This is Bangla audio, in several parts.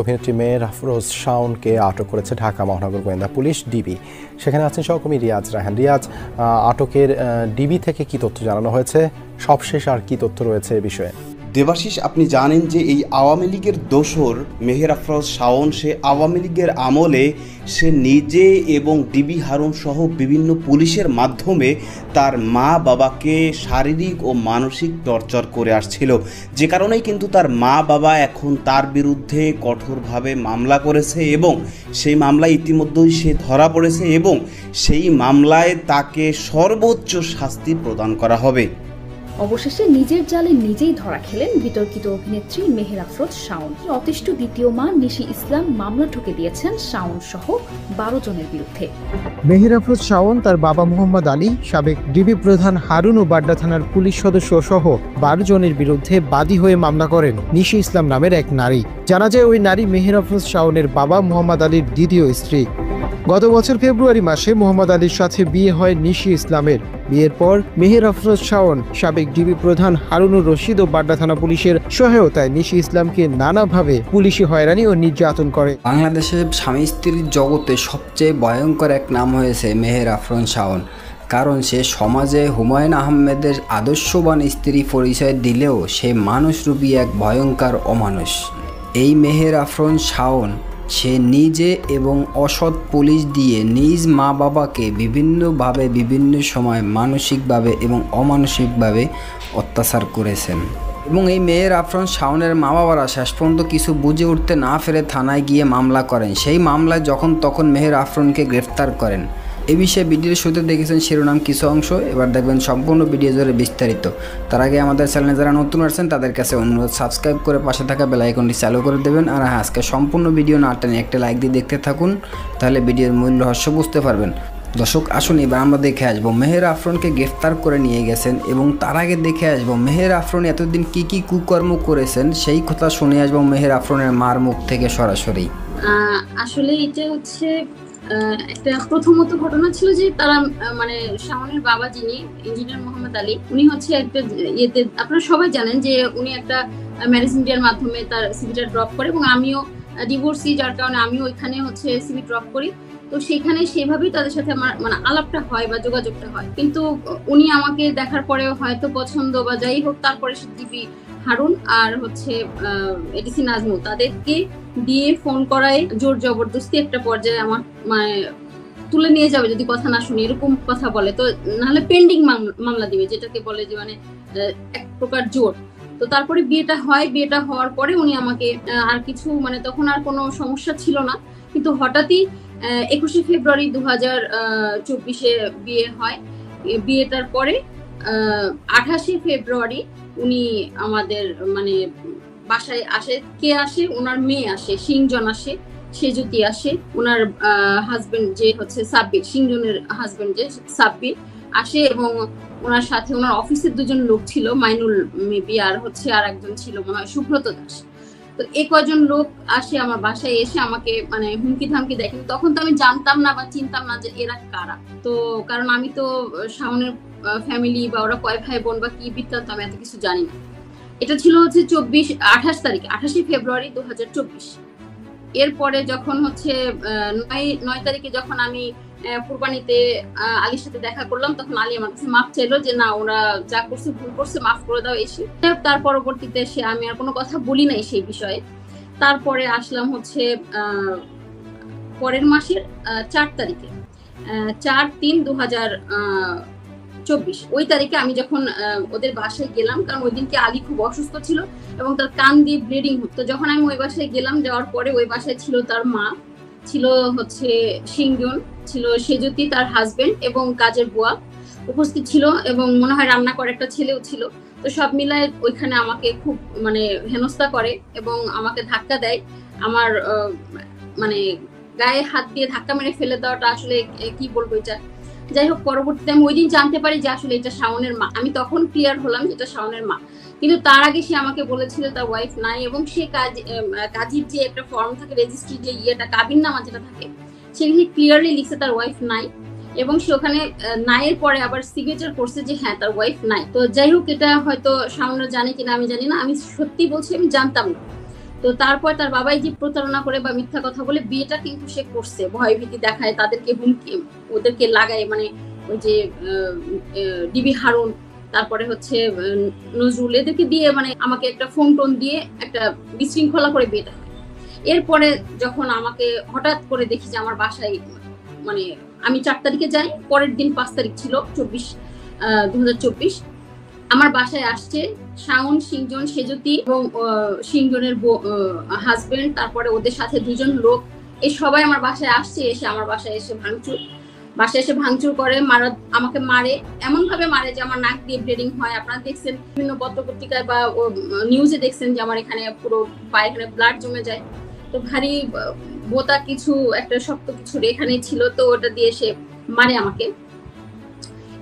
অভিনেত্রী মেহের আফরোজ শাওনকে আটক করেছে ঢাকা মহানগর গোয়েন্দা পুলিশ ডিবি। সেখানে আছেন সহকর্মী রিয়াজ রায়হান। রিয়াজ, আটকের ডিবি থেকে কি তথ্য জানানো হয়েছে, সবশেষ আর কি তথ্য রয়েছে এ বিষয়ে? দেবাশিস, আপনি জানেন যে এই আওয়ামী লীগের দোসর মেহের আফরোজ শাওন, সে আওয়ামী লীগের আমলে সে নিজে এবং ডিবি হারুন সহ বিভিন্ন পুলিশের মাধ্যমে তার মা বাবাকে শারীরিক ও মানসিক টর্চার করে আসছিল, যে কারণেই কিন্তু তার মা বাবা এখন তার বিরুদ্ধে কঠোরভাবে মামলা করেছে এবং সেই মামলায় ইতিমধ্যেই সে ধরা পড়েছে এবং সেই মামলায় তাকে সর্বোচ্চ শাস্তি প্রদান করা হবে। অবশেষে নিজের জালে নিজেই ধরা খেলেন বিতর্কিত অভিনেত্রী মেহের আফরোজ শাওন। অতিষ্ঠ দ্বিতীয় মা নিশি ইসলাম মামলা ঠুকে দিয়েছেন শাওন সহ 12 জনের বিরুদ্ধে। মেহের আফরোজ শাওন তার বাবা মোহাম্মদ আলী, সাবেক ডিবি প্রধান হারুন ও বাড্ডা থানার পুলিশ সদস্য সহ 12 জনের বিরুদ্ধে বাদী হয়ে মামলা করেন নিশি ইসলাম নামের এক নারী। জানা যায় ওই নারী মেহের আফরোজ শাওনের বাবা মোহাম্মদ আলীর দ্বিতীয় স্ত্রী। গত বছর ফেব্রুয়ারি মাসে মোহাম্মদ আলীর সাথে বিয়ে হয় নিশি ইসলামের। বিয়ের পর মেহের আফরোজ শাওন সাবেক ডিবি প্রধান হারুনুর রশিদ ও বাড্ডা থানা পুলিশের সহায়তায় নিশি ইসলামকে নানাভাবে পুলিশি হয়রানি ও নির্যাতন করে। বাংলাদেশের স্বামী স্ত্রীর জগতে সবচেয়ে ভয়ঙ্কর এক নাম হয়েছে মেহের আফরোজ শাওন, কারণ সে সমাজে হুমায়ুন আহমেদের আদর্শবান স্ত্রী পরিচয় দিলেও সে মানুষরূপী এক ভয়ঙ্কর অমানুষ। এই মেহের আফরোজ শাওন সে নিজে এবং অসৎ পুলিশ দিয়ে নিজ মা বাবাকে বিভিন্নভাবে বিভিন্ন সময় মানসিকভাবে এবং অমানসিকভাবে অত্যাচার করেছেন এবং এই মেহের আফরোজ শাওনের মা বাবারা শেষ পর্যন্ত কিছু বুঝে উঠতে না ফেরে থানায় গিয়ে মামলা করেন। সেই মামলায় যখন তখন মেহের আফরোজকে গ্রেফতার করেন। এ বিষয়ে ভিডিওর শুরুতে দেখেছেন শিরোনাম কিছু অংশ, এবার দেখবেন সম্পূর্ণ ভিডিও জুড়ে বিস্তারিত। তার আগে আমাদের চ্যানেলে যারা নতুন আসছেন তাদের কাছে অনুরোধ, সাবস্ক্রাইব করে পাশে থাকা বেল আইকনটি চালু করে দেবেন। আর হ্যাঁ, আজকে সম্পূর্ণ ভিডিও না টেনে একটা লাইক দিয়ে দেখতে থাকুন, তাহলে ভিডিওর মূল রহস্য বুঝতে পারবেন। দর্শক আসুন এবার আমরা দেখে আসবো মেহের আফরোজকে গ্রেফতার করে নিয়ে গেছেন এবং তার আগে দেখে আসবো মেহের আফরোজ এতদিন কি কি কুকর্ম করেছেন, সেই কথা শুনে আসবো মেহের আফরোজের মার মুখ থেকে সরাসরি। আসলে এটা হচ্ছে একটা প্রথমত ঘটনা ছিল যে তারা মানে শাওনের বাবা যিনি ইঞ্জিনিয়ার মোহাম্মদ আলী, উনি হচ্ছে একটা ইয়েতে, আপনারা সবাই জানেন যে উনি একটা ম্যারেজ ইন্ডিয়ার মাধ্যমে তার সিভিটা ড্রপ করে এবং আমিও ডিভোর্সি, যার কারণে আমিও ওইখানে হচ্ছে সিভি ড্রপ করি। তো সেখানে সেভাবেই তাদের সাথে আমার মানে আলাপটা হয় বা যোগাযোগটা হয়, কিন্তু উনি আমাকে দেখার পরে হয়তো পছন্দ বা যাই হোক, তারপরে ডিবি হারুন আর হচ্ছে এডিসি নাজমুল তাদেরকে দিয়ে ফোন করায় জোর জবরদস্তি একটা পর্যায়ে আমার মানে তুলে নিয়ে যাবে যদি কথা না শুনি, এরকম কথা বলে। তো নাহলে পেন্ডিং মামলা দিবে, যেটাকে বলে যে মানে এক প্রকার জোর। তো তারপরে বিয়েটা হয়, বিয়েটা হওয়ার পরে উনি আমাকে আর কিছু মানে তখন আর কোনো সমস্যা ছিল না, কিন্তু হঠাৎই 21শে ফেব্রুয়ারি 2024 বিয়ে হয়। বিয়েটার পরে 28শে ফেব্রুয়ারি উনি আমাদের মানে বাসায় আসে। কে আসে? ওনার মেয়ে আসে, সিংজন আসে, সেজুতি আসে, ওনার হাজবেন্ড যে হচ্ছে সাব্বির, সিংজনের হাজবেন্ড যে সাব্বির আসে এবং ওনার সাথে ওনার অফিসের 2 জন লোক ছিল, মাইনুল মেবি আর হচ্ছে আর একজন ছিল মনে হয় সুব্রত দাস। তো এই কয়জন লোক আসে আমার বাসায়, এসে আমাকে মানে হুমকি ধামকি দেখেন। তখন তো আমি জানতাম না বা চিনতাম না যে এরা কারা, তো কারণ আমি তো শাওনের ফ্যামিলি বা ওরা কয় ভাই বোন বা কি বৃত্তান্ত আমি এত কিছু জানি না। এটা ছিল হচ্ছে 28শে ফেব্রুয়ারি 2024। এরপরে যখন হচ্ছে 9 তারিখে যখন আমি কুরবানিতে আলীর সাথে দেখা করলাম, তখন আলী আমার কাছে মাফ চাইলো যে না, ওরা যা করছে ভুল করছে, মাফ করে দাও এসে। তার পরবর্তীতে সে আমি আর কোনো কথা বলি নাই সেই বিষয়ে। তারপরে আসলাম হচ্ছে পরের মাসের 4 তারিখে, 4/3/2024 ওই তারিখে আমি যখন ওদের বাসায় গেলাম, কারণ ওই দিনকে আলী খুব অসুস্থ ছিল এবং তার কান দিয়ে ব্লিডিং হতো। যখন আমি ওই বাসায় গেলাম, যাওয়ার পরে ওই বাসায় ছিল তার মা, ছিল হচ্ছে সিংজন, ছিল সেজুতি তার হাজবেন্ড এবং কাজের বুয়া উপস্থিত ছিল এবং মনে হয় রান্না করে একটা ছেলেও ছিল। তো সব মিলায় ওইখানে আমাকে খুব মানে হেনস্থা করে এবং আমাকে ধাক্কা দেয়। আমার মানে গায়ে হাত দিয়ে ধাক্কা মেরে ফেলে দেওয়াটা আসলে কি বলবো এটা। যাই হোক, পরবর্তীতে আমি ওই দিন জানতে পারি যে আসলে এটা শাওনের মা। আমি তখন ক্লিয়ার হলাম যে এটা শাওনের মা, কিন্তু তার আগে সে আমাকে বলেছিল তার ওয়াইফ নাই এবং সে কাজীর যে একটা ফর্ম থাকে, রেজিস্ট্রি যে ইয়েটা কাবিননামা যেটা থাকে, সেখানে ক্লিয়ারলি লিখছে তার ওয়াইফ নাই এবং সে ওখানে নাইয়ের পরে আবার সিগনেচার করছে যে হ্যাঁ তার ওয়াইফ নাই। তো যাই হোক, এটা হয়তো শাওনরা জানে কিনা আমি জানি না, আমি সত্যি বলছি আমি জানতাম না। তো তারপর তার বাবাই যে প্রতারণা করে বা মিথ্যা কথা বলে বিয়েটা কিন্তু সে করছে, ভয়ভীতি দেখায়, তাদেরকে হুমকি ওদেরকে লাগায়, মানে ওই যে ডিবি হারুন, তারপরে হচ্ছে নজরুল, এদেরকে দিয়ে মানে আমাকে একটা ফোন টোন দিয়ে একটা বিশৃঙ্খলা করে বিয়েটা হয়। এরপরে যখন আমাকে হঠাৎ করে দেখি যে আমার বাসায়, মানে আমি 4 তারিখে যাই, পরের দিন 5 তারিখ ছিল 2024, আমার বাসায় আসছে শাওন, সিংজন, সেজতি এবং সিংজনের হাজবেন্ড, তারপরে ওদের সাথে 2জন লোক, এই সবাই আমার বাসায় আসছে। এসে আমার বাসায় এসে ভাঙচুর করে, আমাকে মারে, এমন ভাবে মারে যে আমার নাক দিয়ে ব্লিডিং হয়। আপনারা দেখছেন বিভিন্ন পত্রপত্রিকায় বা নিউজে দেখছেন যে আমার এখানে পুরো পায়ে এখানে ব্লাড জমে যায়। তো ভারী বোতা কিছু একটা শক্ত কিছু এখানে ছিল, তো ওটা দিয়ে সে মারে আমাকে।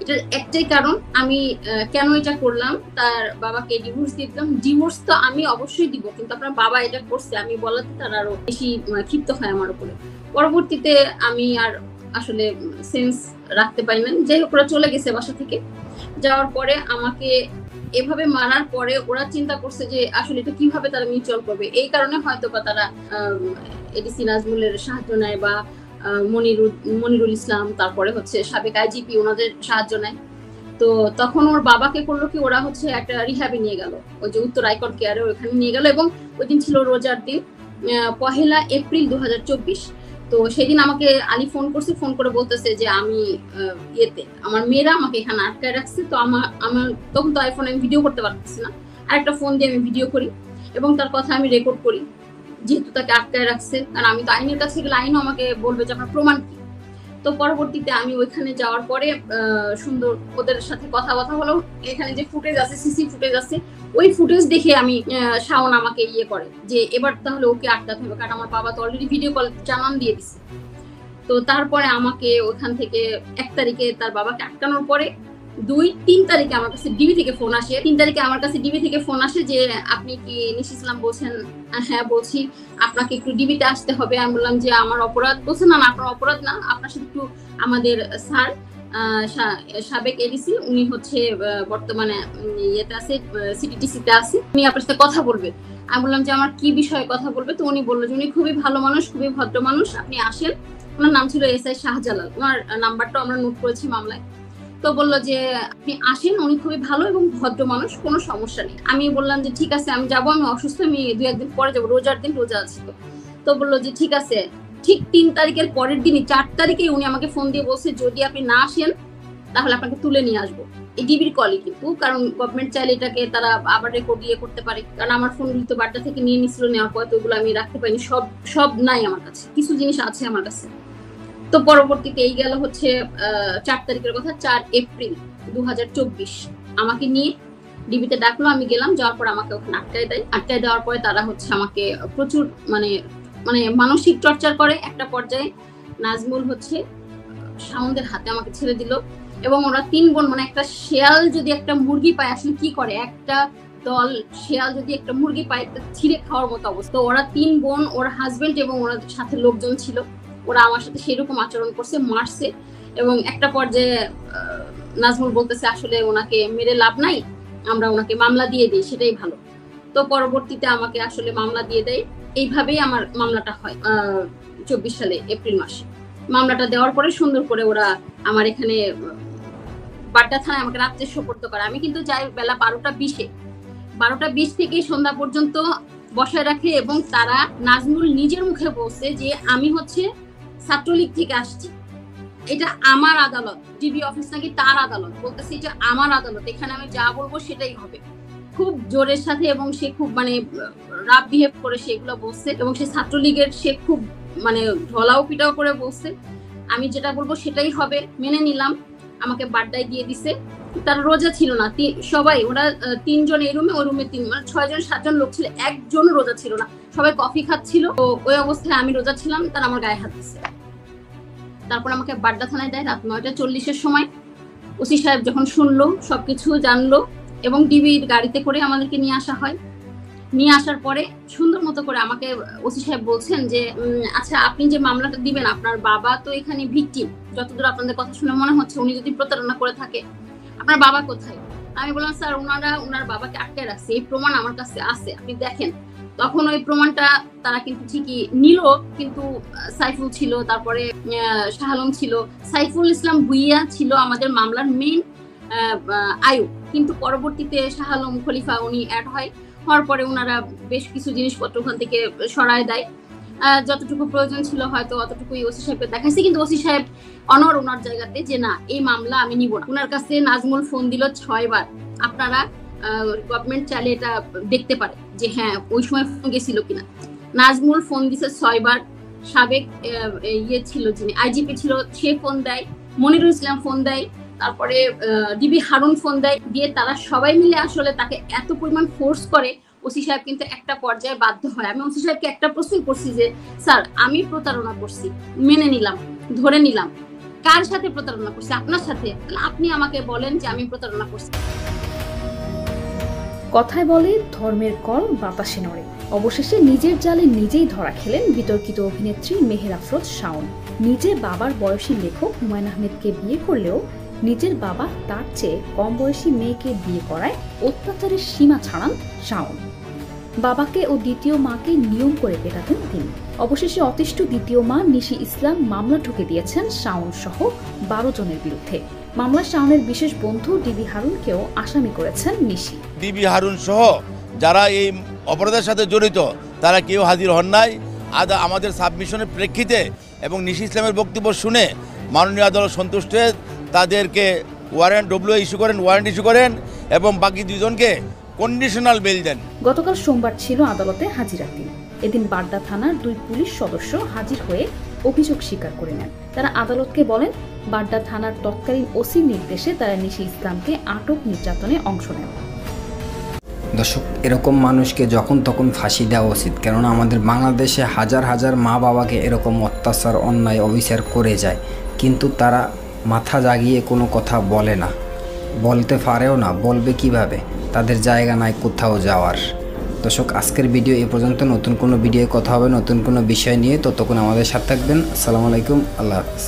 এটার একটাই কারণ, আমি কেন এটা করলাম, তার বাবাকে ডিভোর্স দিয়ে দিলাম। ডিভোর্স তো আমি অবশ্যই দিব, কিন্তু আপনার বাবা এটা করছে আমি বলাতে তারা আরো বেশি ক্ষিপ্ত হয় আমার উপরে। পরবর্তীতে আমি আর আসলে সেন্স রাখতে পারি না, যাই হোক ওরা চলে গেছে বাসা থেকে। যাওয়ার পরে আমাকে এভাবে মারার পরে ওরা চিন্তা করছে যে আসলে এটা কিভাবে তারা মিউচুয়াল করবে, এই কারণে হয়তো বা তারা এডিসি নাজমুলের সাহায্য নেয় বা মনিরুল ইসলাম, তারপরে হচ্ছে সাবেক আইজিপি, ওনাদের সাহায্য নেয়। তো তখন ওর বাবাকে করলো কি, ওরা হচ্ছে একটা রিহ্যাবে নিয়ে গেল, ওই যে উত্তর আইকন কেয়ারে, ওখানে নিয়ে গেল। এবং ওই দিন ছিল রোজার দিন, 1 এপ্রিল 2024। তো সেদিন আমাকে আলী ফোন করছে, ফোন করে বলতেছে যে আমি আমার মেয়েরা আমাকে এখানে আটকায় রাখছে। তো আমার তখন তো আইফোনে আমি ভিডিও করতে পারতেছি না, আরেকটা ফোন দিয়ে আমি ভিডিও করি এবং তার কথা আমি রেকর্ড করি, যেহেতু তাকে আটকায় রাখছে। কারণ আমি তো আইনের কাছে গেলে আইনও আমাকে বলবে যে আপনার প্রমাণ কি। তো পরবর্তীতে আমি ওইখানে যাওয়ার পরে সুন্দর ওদের সাথে কথা হলো। এখানে যে ফুটেজ আছে, সিসি ফুটেজ আছে, ওই ফুটেজ দেখে আমি শাওন আমাকে করে যে এবার তাহলে ওকে আটকাতে হবে, কারণ আমার বাবা তো অলরেডি ভিডিও কল জানান দিয়ে দিছে। তো তারপরে আমাকে ওখান থেকে 1 তারিখে তার বাবাকে আটকানোর পরে 2-3 তারিখে আমার কাছে ডিবি থেকে ফোন আসে। 3 তারিখে আমার কাছে ডিবি থেকে ফোন আসে যে আপনি কি নিশি ইসলাম বলছেন? হ্যাঁ বলছি, আপনাকে একটু ডিবিতে আসতে হবে। আমি বললাম যে আমার অপরাধ। বলছেন না, আপনার অপরাধ না, আপনার সাথে একটু আমাদের স্যার সাবেক এডিসি, উনি হচ্ছে বর্তমানে ইয়েতে আছে, সিটিটিসিতে আছে, উনি আপনার সাথে কথা বলবে। আমি বললাম যে আমার কি বিষয়ে কথা বলবে? তো উনি বললো যে উনি খুবই ভালো মানুষ, খুবই ভদ্র মানুষ, আপনি আসেন। ওনার নাম ছিল এসআই শাহজালাল, ওনার নাম্বারটাও আমরা নোট করেছি মামলায়। তো বললো যে আপনি আসেন, উনি খুবই ভালো এবং ভদ্র মানুষ, কোনো সমস্যা নেই। আমি বললাম যে ঠিক আছে, আমি যাবো, আমি অসুস্থ, আমি 2-1 দিন পরে যাবো, রোজার দিন, রোজা আছে। তো বললো যে ঠিক আছে। ঠিক 3 তারিখের পরের দিনই 4 তারিখে উনি আমাকে ফোন দিয়ে বলছে যদি আপনি না আসেন তাহলে আপনাকে তুলে নিয়ে আসবো। এই ডিবির কলই কিন্তু, কারণ গভর্নমেন্ট চাইলে এটাকে তারা আবার রেকর্ড করতে পারে। কারণ আমার ফোনগুলো তো বাড্ডা থেকে নিয়ে নিছিল, নেওয়ার পরে তো ওগুলো আমি রাখতে পারিনি, সব নাই আমার কাছে, কিছু জিনিস আছে আমার কাছে। তো পরবর্তীতে এই গেল হচ্ছে 4 তারিখের কথা, 4 এপ্রিল 2024 আমাকে নিয়ে ডিবিতে ডাকলো। আমি গেলাম, যাওয়ার পর আমাকে ওখানে আটকায় দেওয়ার পরে তারা হচ্ছে আমাকে প্রচুর মানে মানসিক টর্চার করে। একটা পর্যায়ে নাজমুল হচ্ছে শাওনদের হাতে আমাকে ছেড়ে দিল এবং ওরা 3 বোন, মানে একটা শেয়াল যদি একটা মুরগি পায় আসলে কি করে, একটা দল শেয়াল যদি একটা মুরগি পায় ছিঁড়ে খাওয়ার মতো অবস্থা। ওরা 3 বোন, ওর হাজবেন্ড এবং ওরা সাথে লোকজন ছিল, ওরা আমার সাথে সেরকম আচরণ করছে, মারছে। এবং একটা পর্যায়ে নাজমুল বলতেছে আসলে ওনাকে মেরে লাভ নাই, আমরা ওনাকে মামলা দিয়ে দিই, সেটাই ভালো। তো পরবর্তীতে আমাকে আসলে মামলা দিয়ে দেয়। এইভাবেই আমার মামলাটা হয় 24 সালে এপ্রিল মাসে। মামলাটা দেওয়ার পরে সুন্দর করে ওরা আমার এখানে বাড্ডা থানায় আমাকে রাত্রে সোপর্দ করে। আমি কিন্তু যাই বেলা 12টা 20 থেকে সন্ধ্যা পর্যন্ত বসায় রাখে এবং তারা, নাজমুল নিজের মুখে বলছে যে আমি হচ্ছে ছাত্রলীগ থেকে আসছি, এটা আমার আদালত, ডিবি অফিস নাকি তার আদালত, বলতেছে এটা আমার আদালত, এখানে আমি যা বলবো সেটাই হবে। খুব জোরের সাথে এবং সে খুব মানে রাফ বিহেভ করে সেগুলো বলছে এবং সে ছাত্রলীগের, সে খুব মানে ঢলাও পিটাও করে বলছে আমি যেটা বলবো সেটাই হবে। মেনে নিলাম, আমাকে বাড্ডায় দিয়ে দিছে। তার রোজা ছিল না, সবাই ওরা 3 জন এই রুমে, ওই রুমে 3, মানে 6-7 লোক ছিল, একজন রোজা ছিল না, সবাই কফি খাচ্ছিল। তো ওই অবস্থায় আমি রোজা ছিলাম, তারা আমার গায়ে হাত দিচ্ছে। তারপর আমাকে বাড্ডা থানায় দেয় রাত 9:40-এর সময়। ওসি সাহেব যখন শুনলো, সবকিছু জানলো এবং ডিবির গাড়িতে করে আমাদেরকে নিয়ে আসা হয়। নিয়ে আসার পরে সুন্দর মতো করে আমাকে ওসি সাহেব বলছেন যে আচ্ছা আপনি যে মামলাটা দিবেন, আপনার বাবা তো এখানে ভিকটিম, যতদূর আপনাদের কথা শুনে মনে হচ্ছে উনি যদি প্রতারণা করে থাকে, আপনার বাবা কোথায়? আমি বললাম স্যার ওনার বাবাকে আটকে রাখছে, এই প্রমাণ আমার কাছে আছে, আপনি দেখেন। তখন ওই প্রমাণটা তারা কিন্তু ঠিকই নিল, কিন্তু সাইফুল ছিল, তারপরে শাহ আলম ছিল, সাইফুল ইসলাম ভুইয়া ছিল আমাদের মামলার মেইন আয়ু, কিন্তু পরবর্তীতে শাহ আলম খলিফা উনি অ্যাড হওয়ার পরে ওনারা বেশ কিছু জিনিসপত্র ওখান থেকে সরায় দেয়। যতটুকু প্রয়োজন ছিল হয়তো অতটুকুই ওসি সাহেবকে দেখাইছে, কিন্তু ওসি সাহেব ওনার জায়গাতে যে না, এই মামলা আমি নিব না। ওনার কাছে নাজমুল ফোন দিল 6 বার। আপনারা গভর্নমেন্ট চাইলে এটা দেখতে পারে যে হ্যাঁ ওই সময় ফোন গেছিল কিনা। নাজমুল ফোন দিছে 6 বার। সাবেক ছিল যিনি আইজিপি ছিল, সে ফোন দেয়, মনিরুল ইসলাম ফোন দেয়, তারপরে ডিবি হারুন ফোন দেয়, দিয়ে তারা সবাই মিলে আসলে তাকে এত পরিমাণ ফোর্স করে, ওসি সাহেব কিন্তু একটা পর্যায়ে বাধ্য হয়। আমি ওসি সাহেবকে একটা প্রশ্ন করছি যে স্যার আমি প্রতারণা করছি, মেনে নিলাম, ধরে নিলাম, কার সাথে প্রতারণা করছি? আপনার সাথে। আপনি আমাকে বলেন যে আমি প্রতারণা করছি। কথায় বলে ধর্মের কল বাতাসে নড়ে। অবশেষে নিজের জালে নিজেই ধরা খেলেন বিতর্কিত অভিনেত্রী মেহের আফরোজ শাওন। নিজে বাবার বয়সী লেখক হুমায়ুন আহমেদকে বিয়ে করলেও নিজের বাবা তার চেয়ে কম বয়সী মেয়েকে বিয়ে করায় অত্যাচারের সীমা ছাড়ান শাওন। বাবাকে ও দ্বিতীয় মাকে নিয়ম করে পেটাতেন তিনি। অবশেষে অতিষ্ঠ দ্বিতীয় মা নিশি ইসলাম মামলা ঠুকে দিয়েছেন শাওন সহ 12 জনের বিরুদ্ধে। মামলা শাওনের বিশেষ বন্ধু ডিবি হারুনকেও আসামি করেছেন নিশি। ডিবি হারুন সহ যারা এই অপরাধের সাথে জড়িত তারা কেউ হাজির হন নাই। আমাদের সাবমিশনের প্রেক্ষিতে এবং নিশি ইসলামের বক্তব্য শুনে মাননীয় আদালত সন্তুষ্ট হয়ে তাদেরকে ওয়ারেন্ট ইস্যু করেন এবং বাকি 2 জনকে কন্ডিশনাল বেল দেন। গতকাল সোমবার ছিল আদালতে হাজিরার দিন। এদিন বাড্ডা থানার 2 পুলিশ সদস্য হাজির হয়ে অভিযোগ স্বীকার করে নেন। তারা আদালতকে বলেন বাড্ডা থানার তৎকালীন ওসির নির্দেশে তারা নিশি ইসলামকে আটক নির্যাতনে অংশ নেন। দর্শক, এরকম মানুষকে যখন তখন ফাঁসি দেওয়া উচিত, কেননা আমাদের বাংলাদেশে হাজার হাজার মা বাবাকে এরকম অত্যাচার অন্যায় অবিচার করে যায়, কিন্তু তারা মাথা জাগিয়ে কোনো কথা বলে না, বলতে পারেও না, বলবে কিভাবে? তাদের জায়গা নাই কোথাও যাওয়ার। দর্শক, আজকের ভিডিও এ পর্যন্ত। নতুন কোনো ভিডিওয়ে কথা হবে নতুন কোনো বিষয় নিয়ে। ততক্ষণ আমাদের সাথে থাকবেন। আসসালামু আলাইকুম, আল্লাহ হাফেজ।